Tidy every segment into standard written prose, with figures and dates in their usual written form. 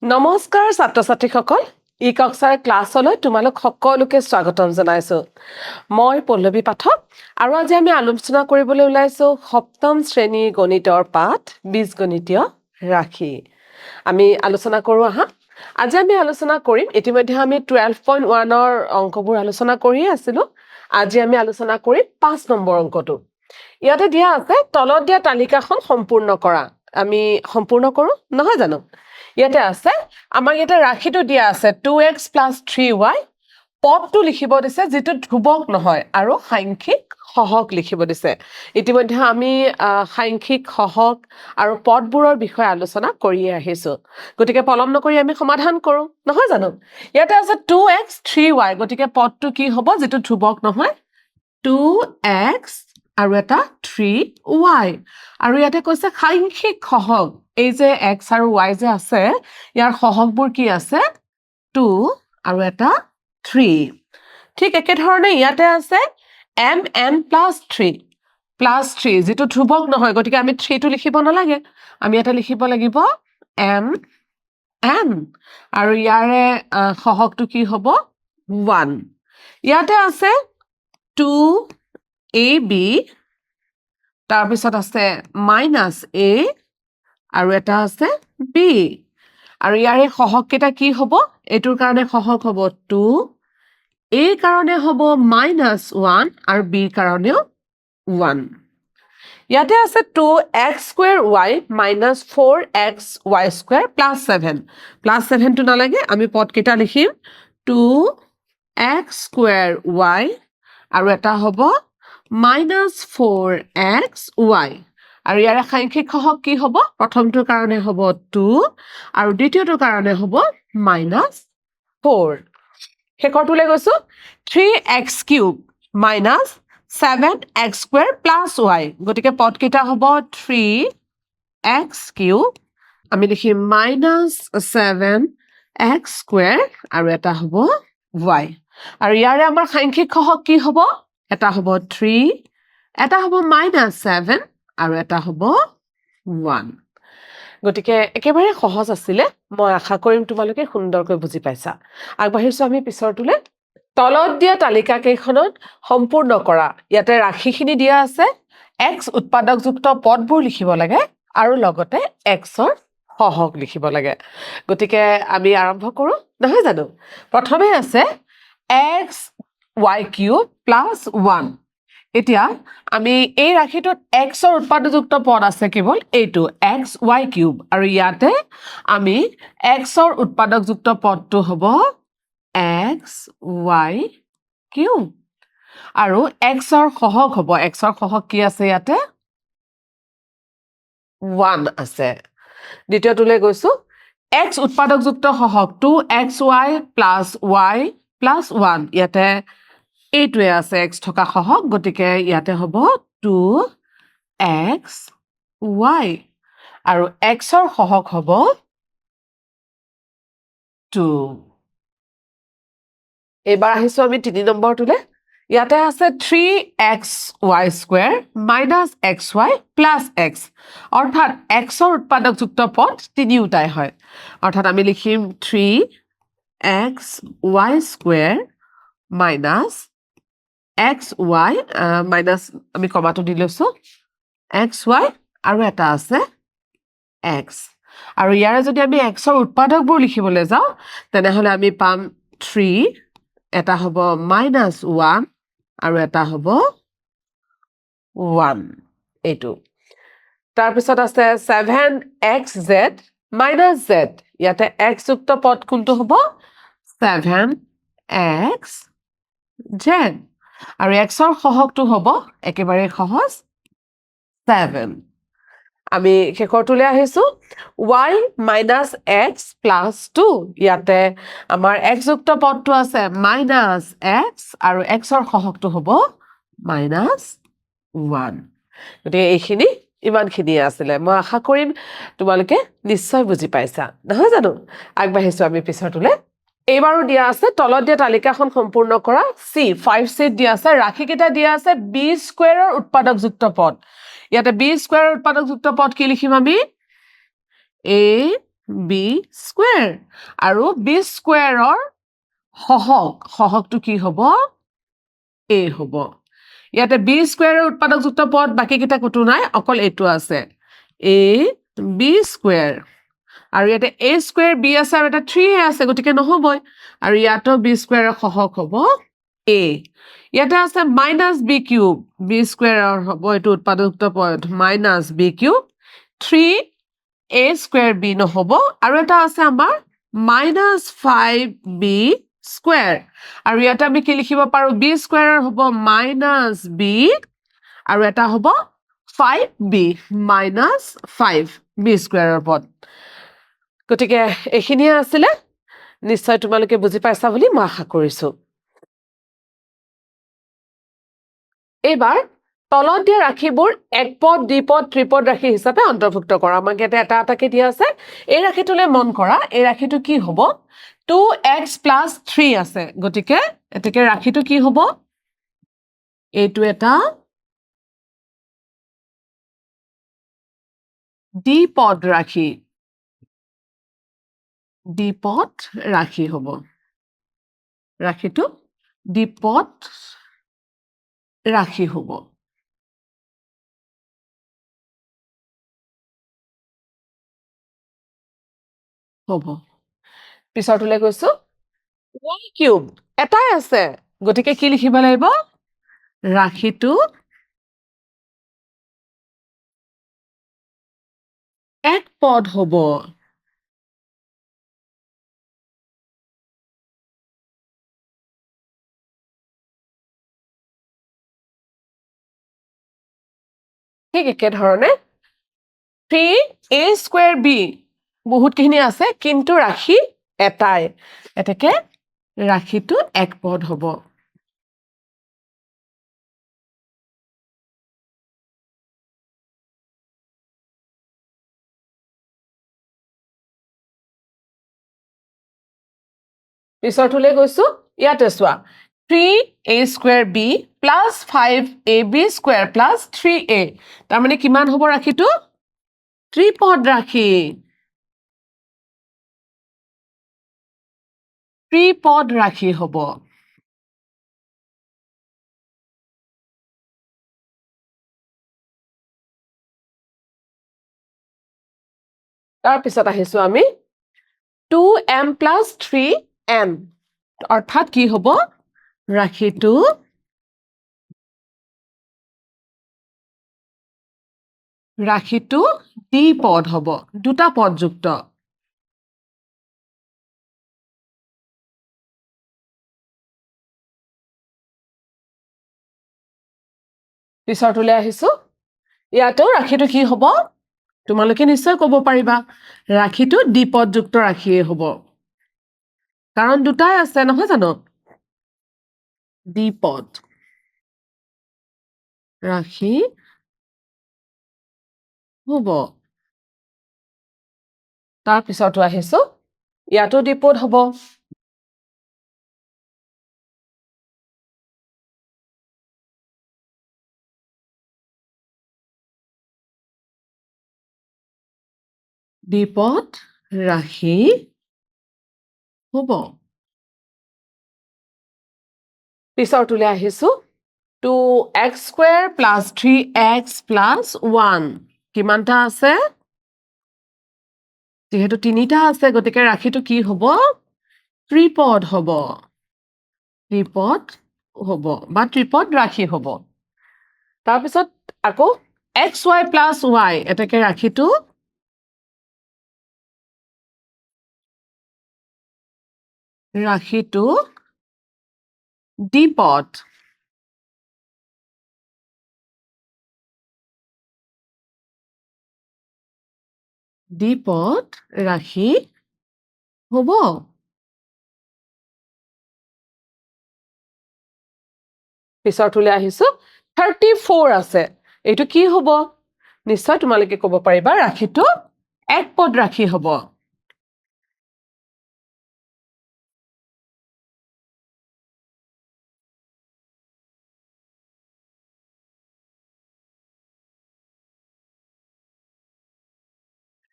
নমস্কাৰ ছাত্ৰ ছাত্ৰীসকল ই-কক্সৰ ক্লাছলৈ তোমালোক সকলোকে স্বাগতম জনাইছো মই পল্লৱী পাঠক আৰু আজি আমি আলোচনা কৰিবলৈ ওলাইছো সপ্তম শ্ৰেণী গণিতৰ পাঠ বীজগণিতীয় ৰাশি আমি আলোচনা কৰো আহা আজি আমি আলোচনা কৰিম ইতিমধ্যে আমি 12.1 ৰ অংকবোৰ আলোচনা কৰি আছিলো আজি আমি আলোচনা কৰিম 5 নম্বৰ অংকটো ইয়াতে দিয়া আছে তলত দিয়া তালিকাখন সম্পূৰ্ণ কৰা আমি সম্পূৰ্ণ কৰো নহয় জানো ইয়াতে আছে আমাৰ ইয়াতে ৰাশিটো দিয়া আছে 2x + 3y পদটো লিখিব দিছে যেটো ধ্ৰুবক নহয় আৰু সাংখ্যিক সহগ লিখিব দিছে ইতিমধ্যে আমি সাংখ্যিক সহগ আৰু পদবোৰৰ বিষয়ে আলোচনা কৰি আহিছো গতিকে পলম নকৰি আমি সমাধান কৰো নহয় জানো ইয়াতে আছে 2x 3y গতিকে পদটো কি হ'ব যেটো ধ্ৰুবক নহয় 2x আৰু এটা 3y আৰু ইয়াতে কৈছে সাংখ্যিক সহগ এই যে x আৰু y যে আছে ইয়াৰ সহগবোৰ কি আছে 2 আৰু এটা 3 ঠিক একে ধৰণে ইয়াতে আছে m + 3 যেটো ধ্ৰুবক নহয় গতিকে আমি 3 টো লিখিব নালাগে আমি এটা লিখিব লাগিব m আৰু ইয়াৰে সহগটো কি হ'ব 1 ইয়াতে আছে 2ab তাৰ পিছত আছে -a আৰু এটা আছে b আৰু ইয়াৰে সহগ কেটা কি হ'ব এটোৰ কাৰণে সহগ হ'ব 2 a কাৰণে হ'ব -1 আৰু b কাৰণেও 1 ইয়াতে আছে 2x² - 4xy² + 7 +7 টো নালাগে আমি পদ কেটা লিখিম 2x² আৰু এটা হ'ব -4xy আৰু ইয়াৰে সাংখ্যিক সহগ কি হ'ব প্ৰথমটোৰ কাৰণে হ'ব 2 আৰু দ্বিতীয়টোৰ কাৰণে হ'ব -4 হেকৰটোলে গৈছো 3x³ - 7x² + y গতিকে পদ কেটা হ'ব 3x³ আমি লিখিম -7x² আৰু এটা হ'ব y আৰু ইয়াৰে আমাৰ সাংখ্যিক সহগ কি হ'ব এটা হ'ব 3 এটা হ'ব -7 আৰু এটা হ'ব 1 গতিকে একেবাৰে সহজ আছিলে মই আশা কৰিম তোমালোকে সুন্দৰকৈ বুজি পাইছা আগবাঢ়িছো আমি পিছৰটোলে তলত দিয়া তালিকা কেইখনত সম্পূৰ্ণ কৰা ইয়াতে ৰাশিখিনি দিয়া আছে x উৎপাদকযুক্ত পদবোৰ লিখিব লাগে আৰু লগতে x ৰ সহগ লিখিব লাগে গতিকে আমি আৰম্ভ কৰো নহয় জানো প্ৰথমে আছে xy³ + 1 এতিয়া আমি এই ৰাশিটোত x ৰ উৎপাদকযুক্ত পদ আছে কেৱল এইটো xy³ আৰু ইয়াতে আমি x ৰ উৎপাদকযুক্ত পদটো হ'ব xy³ আৰু x ৰ সহগ হ'ব x ৰ সহগ কি আছে ইয়াতে 1 আছে দ্বিতীয়টোলে গৈছো x উৎপাদকযুক্ত সহগ 2xy + y + 1 ইয়াতে এইটোৱে আছে x থকা সহগ গতিকে ইয়াতে হ'ব 2xy আৰু x ৰ সহগ হ'ব 2 এবাৰ আহিছো আমি 3 নম্বৰটোলে ইয়াতে আছে 3xy² - xy + x অৰ্থাৎ x ৰ উৎপাদকযুক্ত পদ তিনিউটাই হয় অৰ্থাৎ আমি লিখিম 3xy² - xy মাইনাস আমি কমাটো দি লৈছো xy আৰু এটা আছে x আৰু ইয়াৰে যদি আমি x ৰ উৎপাদকবোৰ লিখিবলৈ যাওঁ তেনেহলে আমি পাম 3 এটা হ'ব -1 আৰু এটা হ'ব 1 এইটো তাৰ পিছত আছে 7xz - z ইয়াতে x যুক্ত পদ কোনটো হ'ব 7xz আৰু x ৰ সহগটো হ'ব একেবাৰে সহজ 7 আমি শেষৰটোলে আহিছো y - x + 2 ইয়াতে আমাৰ x যুক্ত পদটো আছে -x আৰু x ৰ সহগটো হ'ব -1 গতিকে এইখিনি ইমানখিনি আছিলে মই আশা কৰিম তোমালোকে নিশ্চয় বুজি পাইছা নহয় জানো আগবাঢ়িছো আমি পিছৰটোলে এইবাৰো দিয়া আছে তলত দিয়া তালিকাখন সম্পূৰ্ণ কৰা C5C দিয়া আছে ৰাশি কেইটা দিয়া আছে b² ৰ উৎপাদকযুক্ত পদ ইয়াতে b² ৰ উৎপাদকযুক্ত পদ কি লিখিম আমি a বি স্কুৱেৰ আৰু বি স্কুৱেৰৰ সহগটো কি হ'ব এ হ'ব ইয়াতে বি স্কুৱেৰৰ উৎপাদকযুক্ত পদ বাকীকেইটা ক'তো নাই অকল এইটো আছে এ বি স্কুৱেৰ আৰু ইয়াতে এ স্কুৱেৰ বি আছে আৰু এটা 3a আছে গতিকে নহ'বই আৰু ইয়াতো বি স্কুৱেৰৰ সহগ হ'ব এ ইয়াতে আছে মাইনাছ বি কিউব বি স্কুৱেৰৰ হ'ব এইটো উৎপাদকযুক্ত পদ minus B cube 3a square B নহ'ব আৰু এটা আছে আমাৰ মাইনাছ 5b স্কুৱেৰ আৰু ইয়াতে আমি কি লিখিব পাৰোঁ বি স্কুৱেৰৰ হ'ব মাইনাছ বি আৰু এটা হ'ব 5b মাইনাছ 5b স্কুৱেৰৰ পদ গতিকে এইখিনিয়ে আছিলে নিশ্চয় তোমালোকে বুজি পাইছা বুলি মই আশা কৰিছোঁ এইবাৰ তলত দিয়া ৰাশিবোৰ একপদ দ্বিপদ ত্ৰিপদ ৰাশি হিচাপে অন্তৰ্ভুক্ত কৰা আমাক ইয়াতে এটা এটাকে দিয়া আছে এই ৰাশিটোলৈ মন কৰা এই ৰাশিটো কি হ'ব 2x + 3 আছে গতিকে এতেকে ৰাশিটো কি হ'ব এইটো এটা দ্বিপদ ৰাশি হ'ব ৰাশিটো দ্বিপদ ৰাশি হ'ব পিছৰটোলৈ গৈছো y কিউব এটাই আছে গতিকে কি লিখিব লাগিব ৰাশিটো এক পদ হ'ব ঠিক একেধৰণে 3a স্কুৱেৰ b বহুতখিনি আছে কিন্তু ৰাশি এটাই এতেকে ৰাশিটো এক পদ হ'ব পিছৰটোলৈ গৈছো ইয়াতে চোৱা 3a square b + 5ab square + 3a তাৰমানে কিমান হ'ব ৰাশিটো ত্ৰিপদ ৰাশি হ'ব তাৰপিছত আহিছো আমি 2m + 3n অৰ্থাৎ কি হ'ব ৰাশিটো দ্বিপদ হ'ব দুটা পদযুক্ত পিছৰটোলৈ আহিছো ইয়াতো ৰাশিটো কি হ'ব তোমালোকে নিশ্চয় ক'ব পাৰিবা ৰাশিটো দ্বিপদযুক্ত ৰাশিয়ে হ'ব কাৰণ দুটাই আছে নহয় জানো দ্বিপদ ৰাশি হ'ব তাৰপিছতো আহিছো ইয়াতো দ্বিপদ হ'ব দ্বিপদ ৰাশি হ'ব পিছৰটোলৈ আহিছো 2x স্কুৱেৰ + 3x + 1 কিমানটা আছে যিহেতু তিনিটা আছে গতিকে ৰাশিটো কি হ'ব ত্ৰিপদ হ'ব বা ত্ৰিপদ ৰাশি হ'ব তাৰপিছত আকৌ xy + y এতেকে ৰাশিটো দ্বিপদ ৰাশি হ'ব পিছৰটোলৈ আহিছো 34 আছে এইটো কি হ'ব নিশ্চয় তোমালোকে ক'ব পাৰিবা ৰাশিটো একপদ ৰাশি হ'ব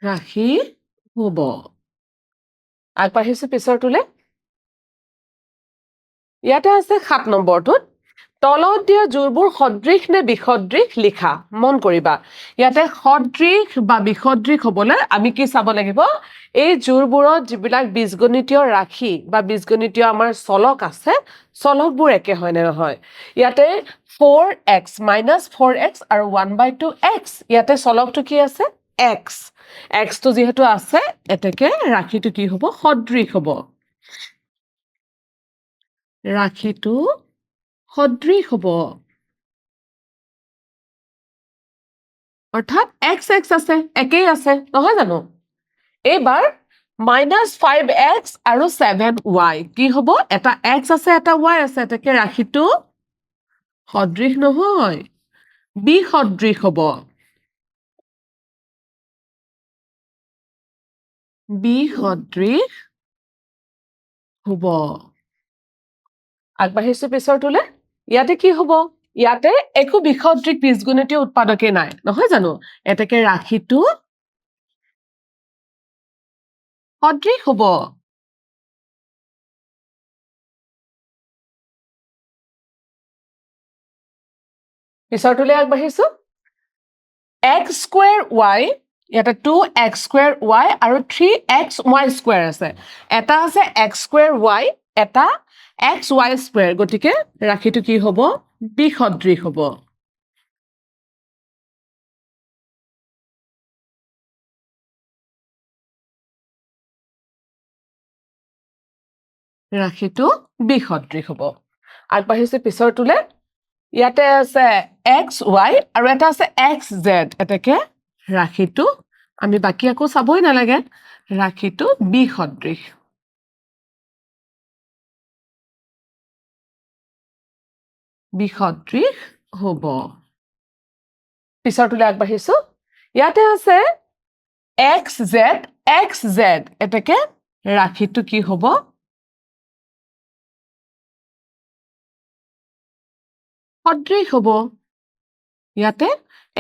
ৰাশি হ'ব আগবাঢ়িছো পিছৰটোলে ইয়াতে আছে 7 নম্বৰটোত তলত দিয়া জোৰবোৰ সদৃশ নে বিসদৃশ লিখা মন কৰিবা ইয়াতে সদৃশ বা বিসদৃশ হ'বলৈ আমি কি চাব লাগিব এই জোৰবোৰত যিবিলাক বীজগণিতীয় ৰাশি বা বীজগণিতীয় আমাৰ চলক আছে চলকবোৰ একে হয় নে নহয় ইয়াতে 4x - 4x আৰু 1/2x ইয়াতে চলকটো কি আছে x x টো যেহেতু আছে এতেকে ৰাশিটো কি হ'ব সদৃশ হ'ব ৰাশিটো সদৃশ হ'ব অৰ্থাৎ x আছে একেই আছে নহয় জানো এইবাৰ -5x আৰু 7y কি হ'ব এটা x আছে এটা y আছে এতেকে ৰাশিটো সদৃশ নহয় বিসদৃশ হ'ব বিসদৃশ হ'ব আগবাঢ়িছো পিছৰটোলে ইয়াতে কি হ'ব ইয়াতে একো বিসদৃশ বীজগণিতীয় উৎপাদকে নাই নহয় জানো এতেকে ৰাশিটো সদৃশ হ'ব পিছৰটোলে আগবাঢ়িছো x² y ইয়াতে 2x² y আৰু 3xy² আছে এটা আছে x²y এটা xy² গতিকে ৰাশিটো কি হ'ব বিসদৃশ হ'ব ৰাশিটো বিসদৃশ হ'ব আগবাঢ়িছো পিছৰটোলে ইয়াতে আছে xy আৰু এটা আছে xz এতেকে ৰাশিটো আমি বাকি আকৌ চাবই নালাগে ৰাশিটো বিসদৃশ বিসদৃশ হ'ব পিছৰটোলে আগবাঢ়িছো ইয়াতে আছে xz এতেকে ৰাশিটো কি হ'ব সদৃশ হ'ব ইয়াতে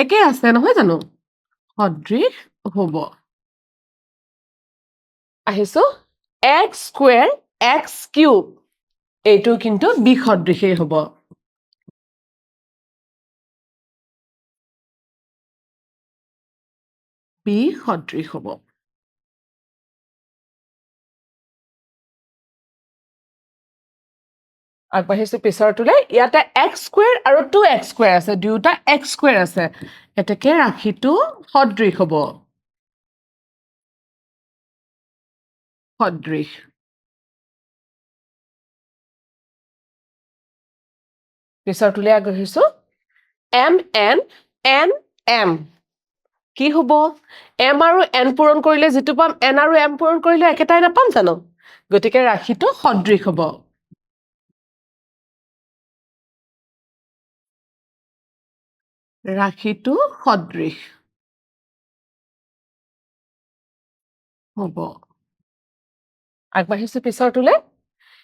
একে আছে নহয় জানো সদৃশ হ'ব আহিছো x² x³ এইটো কিন্তু বিসদৃশেই হ'ব বিসদৃশ হ'ব আগবাঢ়িছো পিছৰটোলে ইয়াতে x² আৰু 2x² আছে দুয়োটা x² আছে এতেকে ৰাশিটো সদৃশ হ'ব সদৃশ পিছৰটোলে আগবাঢ়িছো m কি হ'ব m আৰু n পূৰণ কৰিলে যেটো পাম n আৰু m পূৰণ কৰিলে একেটাই নাপাম জানো গতিকে ৰাশিটো সদৃশ হ'ব ৰাশিটো সদৃশ হ'ব আগবাঢ়িছো পিছৰটোলে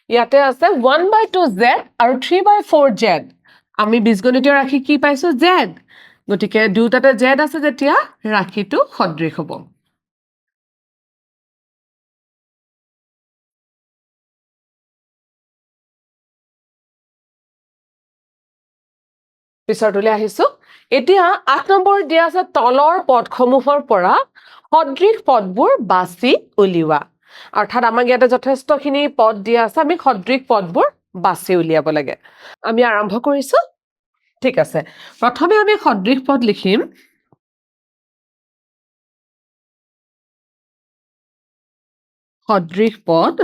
ইয়াতে আছে 1/2z আৰু 3/4z আমি বীজগণিতীয় ৰাশি কি পাইছো z গতিকে দুটাতে z আছে যেতিয়া ৰাশিটো সদৃশ হ'ব পিছৰটোলে আহিছো এতিয়া 8 নম্বৰ দিয়া আছে তলৰ পদসমূহৰ পৰা সদৃশ পদবোৰ বাছি উলিওৱা অৰ্থাৎ আমাক ইয়াতে যথেষ্টখিনি পদ দিয়া আছে আমি সদৃশ পদবোৰ বাছি উলিয়াব লাগে আমি আৰম্ভ কৰিছো ঠিক আছে প্ৰথমে আমি সদৃশ পদ লিখিম সদৃশ পদ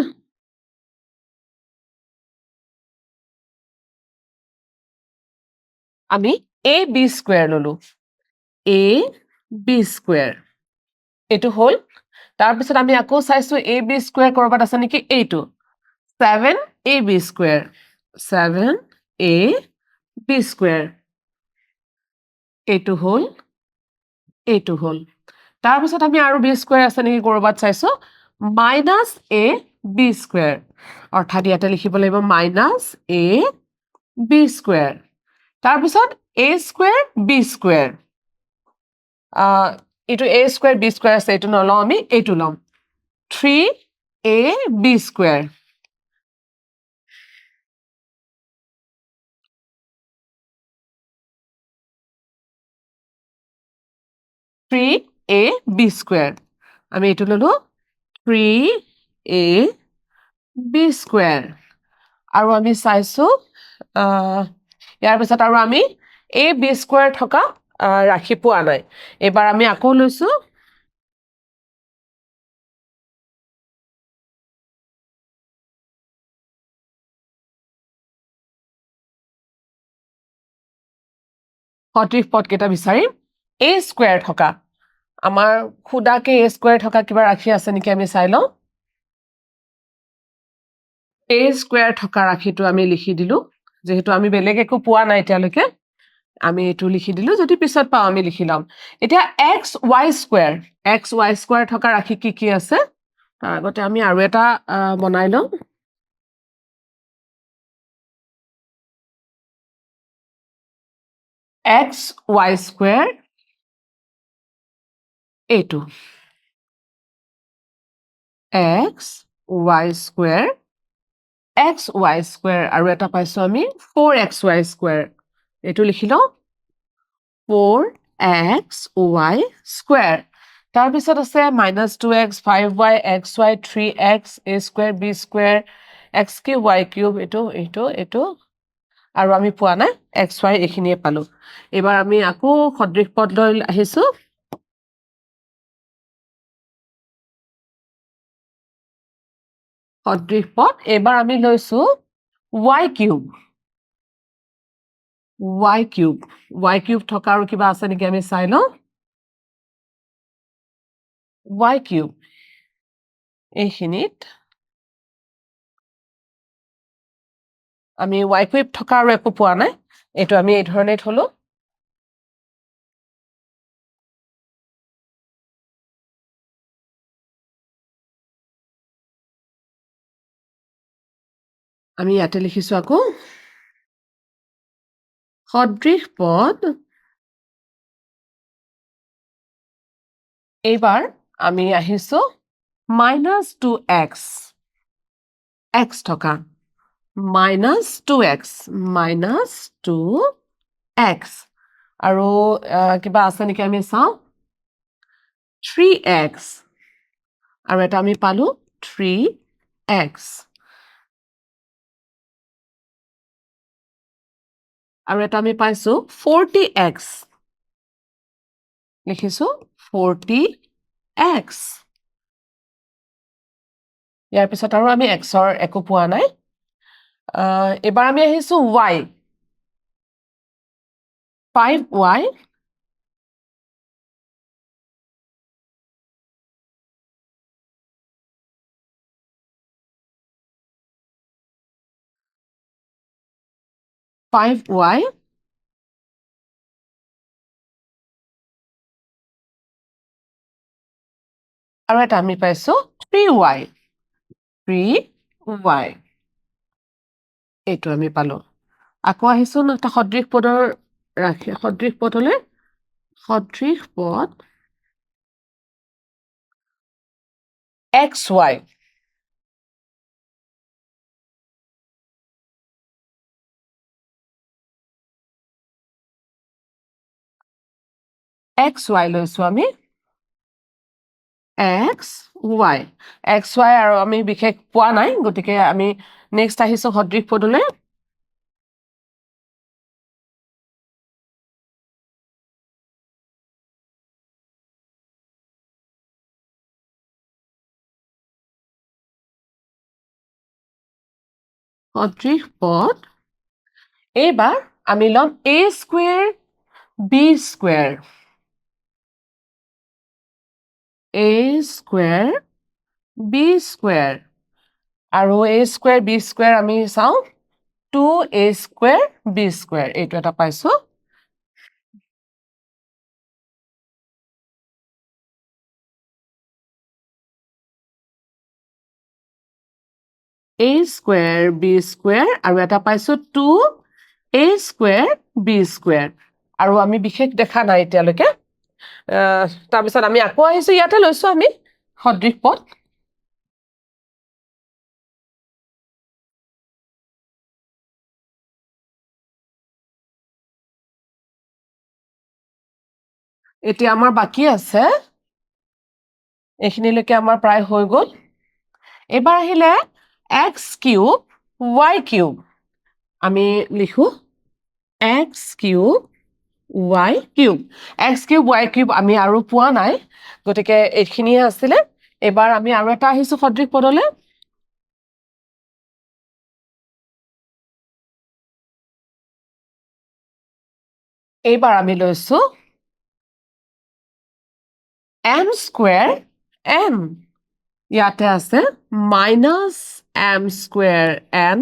আমি ab² ললো ab² এইটো হল তাৰপিছত আমি আকৌ চাইছো ab² কৰবাত আছে নেকি এইটো 7ab² 7ab² এইটো হল তাৰপিছত আমি আৰু b² আছে নেকি কৰবাত চাইছো -ab² অৰ্থাৎ ইয়াতে লিখিব লাগিব -ab² তাৰপিছত a² b² এইটো a² b² আছে এইটো নলওঁ আমি এইটো ল'ম 3ab square. 3ab square. আমি এইটো ললো 3ab square. আৰু আমি চাইছো ইয়াৰ পিছত আৰু আমি ab square থকা ৰাখি পোৱা নাই এবাৰ আমি আকৌ লৈছো সঠিক পদ কেইটা বিচাৰিম a square থকা আমাৰ খুদাকে a square থকা কিবা ৰাখি আছে নেকি আমি চাই লওঁ a square থকা ৰাখিটো আমি লিখি দিলো যেহেতু আমি বেলেগ একো পোৱা নাই এতিয়ালৈকে আমি এটো লিখি দিলো যদি পিছত পাও আমি লিখি লম এতিয়া xy square থকা ৰাখি কি কি আছে তাৰ আগতে আমি আৰু এটা বনাই লম xy square এইটো xy square আৰু এটা পাইছো আমি 4xy square এইটো লিখি লওঁ 4xy square তাৰ পিছত আছে -2x 5y xy 3x a square b square x cube y cube এইটো আৰু আমি পোৱা নাই xy এইখিনিয়ে পালো এবাৰ আমি আকৌ সদৃশ পদ লৈ আহিছো সদৃশ পদ এবাৰ আমি লৈছো y cube থকা আৰু কিবা আছে নেকি আমি চাই লওঁ y cube এইখিনিত আমি y cube থকা আৰু একো পোৱা নাই এইটো আমি এই ধৰণে থলো আমি ইয়াতে লিখিছো আকৌ সদৃশ পদ এইবাৰ আমি আহিছো -2x x থকা -2x আৰু কিবা আছে নেকি আমি চাওঁ 3x আৰু এটা আমি পালো 3x আৰু এটা আমি পাইছো 40x লিখিছো 40x ইয়াৰ পিছত আৰু আমি xৰ একো পোৱা নাই এবাৰ আমি আহিছো y 5y 5y আৰু এটা আমি পাইছো 3y এইটো আমি পালো আকৌ আহিছো এটা সদৃশ পদৰ ৰাখি সদৃশ পদলৈ সদৃশ পদ xy লৈছো আমি xy আৰু আমি বিশেষ পোৱা নাই গতিকে আমি নেক্সট আহিছো সদৃশ পদলৈ সদৃশ পদ এইবাৰ আমি লম a square b square আৰু a square b square আমি চাওঁ 2a square b square এইটো এটা পাইছো a square b square আৰু এটা পাইছো 2a square b square আৰু আমি বিশেষ দেখা নাই এতিয়ালৈকে তাৰপিছত আমি আকৌ আহিছো ইয়াতে লৈছো আমি সদৃশ পদ এতিয়া আমাৰ বাকী আছে এইখিনিলৈকে আমাৰ প্ৰায় হৈ গ'ল এবাৰ আহিলে x কিউব y কিউব আমি লিখো x cube y cube x cube y cube আমি আৰু পোৱা নাই গতিকে এইখিনিয়ে আছিলে এবাৰ আমি আৰু এটা আহিছো সদৃশ পদলৈ এইবাৰ আমি লৈছো m স্কোয়াৰ n ইয়াতে আছে মাইনাছ m স্কোয়াৰ n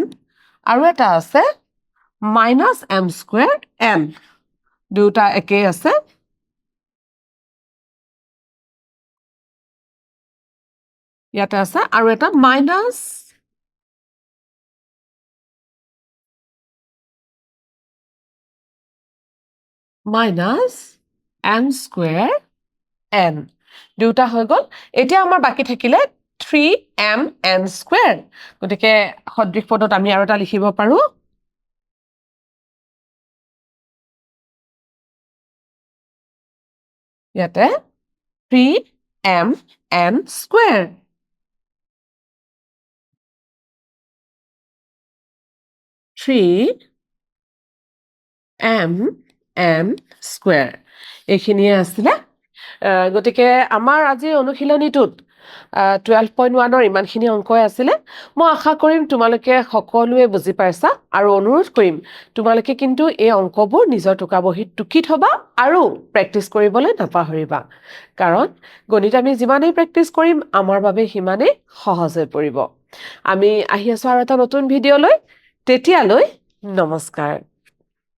আৰু এটা আছে মাইনাছ m স্কোয়াৰ n দুটা একেই আছে ইয়াতে আছে আৰু এটা মাইনাছ m স্কোয়াৰ n দুটা হৈ গ'ল এতিয়া আমাৰ বাকি থাকিলে 3mn স্কোয়াৰ গতিকে সদৃশ পদত আমি আৰু এটা লিখিব পাৰো ইয়াতে 3mn স্কোয়াৰ 3mn স্কোয়াৰ এইখিনিয়ে আছিলে গতিকে আমাৰ আজি অনুশীলনীটোত 12.1ৰ ইমানখিনি অংকই আছিলে মই আশা কৰিম তোমালোকে সকলোৱে বুজি পাইছা আৰু অনুৰোধ কৰিম তোমালোকে কিন্তু এই অংকবোৰ নিজৰ টোকাবহীত টুকি থবা আৰু প্ৰেক্টিছ কৰিবলৈ নাপাহৰিবা কাৰণ গণিত আমি যিমানেই প্ৰেক্টিছ কৰিম আমাৰ বাবে সিমানেই সহজ হৈ পৰিব আমি আহি আছো আৰু এটা নতুন ভিডিঅ'লৈ তেতিয়ালৈ নমস্কাৰ